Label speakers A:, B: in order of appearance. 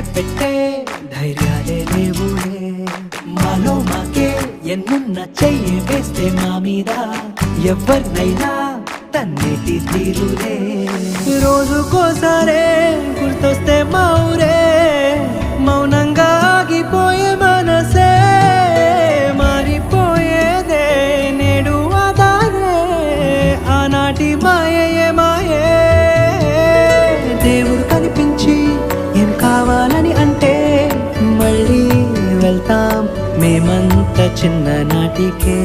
A: పెట్టే ధైర్యాలే దేవుడే మాలో మాకే ఎన్నున్న చెయ్యి వేస్తే మా మీద ఎవరినైనా తన్నేటి తీరులే రోజుకోసారే గుర్తొస్తే మా ఊరే మౌనంగా ఆగిపోయే మనసే మారిపోయేదే నేడు ఆధారే ఆనాటి మాయే మాయే దేవుడు కనిపించి ఏం కావాలని అంటే మళ్ళీ వెళ్తాం మేమంత చిన్ననాటికే